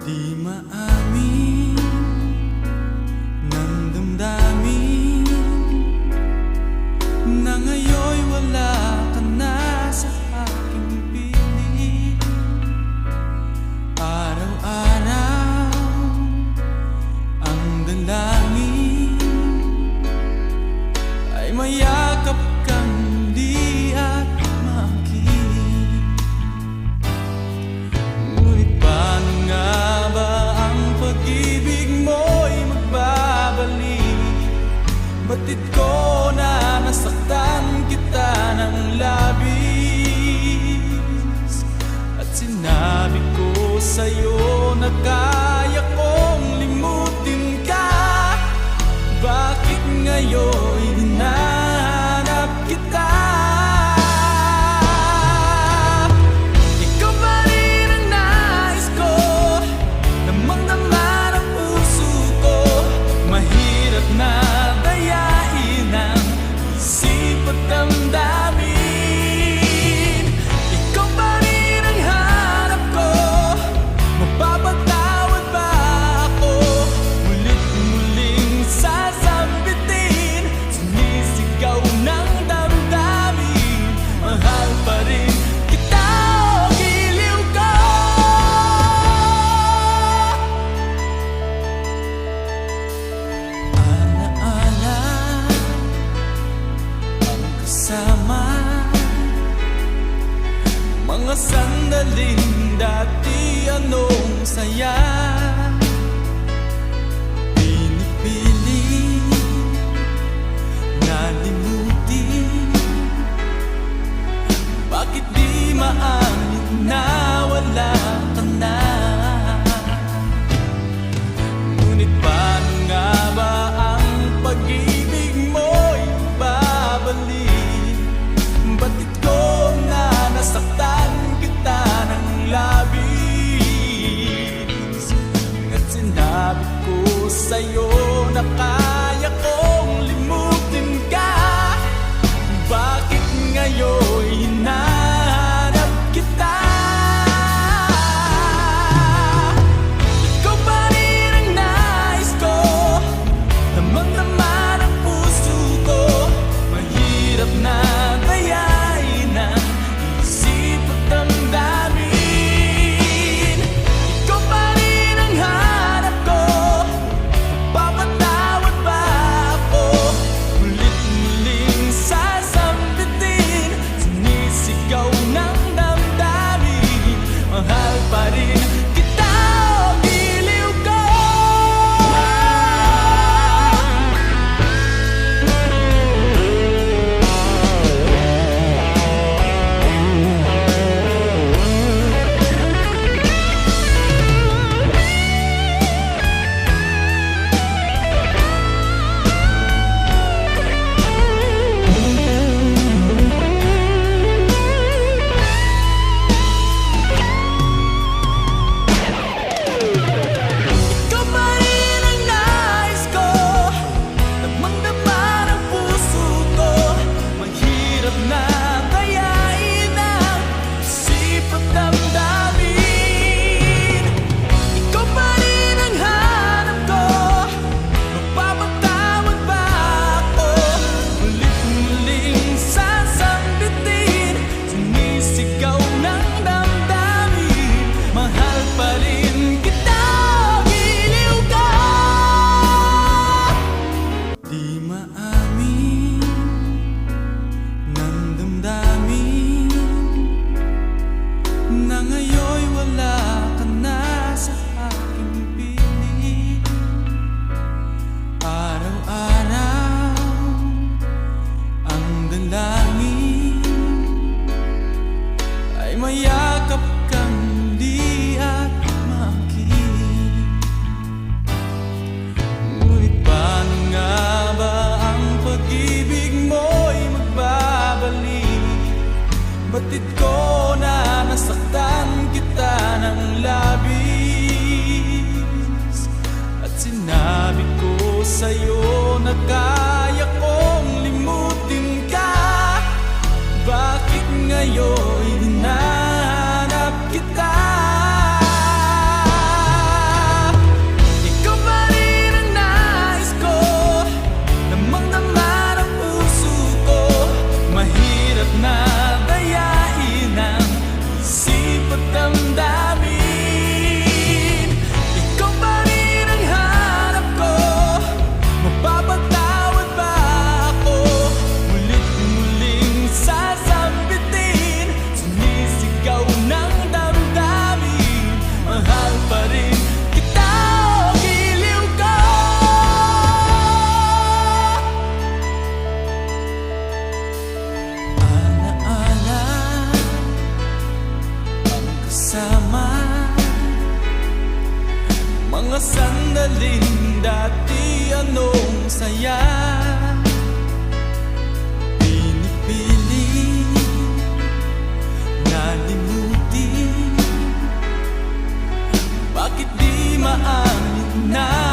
Di maamin ng damdamin na ngayon'y wala ka na sa aking piling. Araw-araw ang dalangin ay mayakap kang muli at makinig. Ngunit paano nga ba ang pag-ibig mo'y magbabalik? Batid ko na nasaktan kita ng labis, at sinabi ko sa'yo na kaya kong limutin ka. Bakit ngayon hinahanap kita? Ikaw pa rin ang nais ko, damang-dama ng puso ko. Mahirap na dayain ang isip at damdamin. Ikaw pa rin ang hanap ko, mapapatawad ba ako? Mulit-muling sasambitin, sumisigaw ng damdamin. Mahal pa rin kita, o giliw ko. Alaala ang kasama, mga sandaling dati anong saya. Pinipili na limutin, bakit di maamin na wala ka na? Ngunit paano nga ba ang pag-ibig mo'y babalik? Batid ko na nasaktan kita ng labis, at sinabi ko sa'yo na kaya kong limutin ka. Bakit ngayon hinahanap kita? Ikaw pa rin ang nais ko, damang-dama ng puso ko. Mahirap na dayain ang isip at damdamin. Ikaw pa rin ang hanap ko, mapapatawad ba ako? Mulit-muling sasambitin, sumisigaw ng damdamin. Mahal pa rin kita, o giliw ko. Ikaw pa rin ang nais ko, damang-dama ng puso ko. Mahirap na dayain ang isip at damdamin. Ikaw pa rin ang hanap ko, mapapatawad ba ako? Mulit-muling sasambitin, sumisigaw ng damdamin. Mahal pa rin kita, o giliw ko. Di maamin ng damdamin na ngayon'y wala ka na sa aking piling. Araw-araw ang dalangin ay mayakap kang muli at makinig. Ngunit paano nga ba ang pag-ibig mo'y magbabalik? Batid ko na nasaktan kita ng labis, at sinabi ko sa'yo na kaya kong limutin ka. Bakit ngayon hinahanap kita? sandaling dati anong saya. Pinipili, nalimutin, bakit di maamin na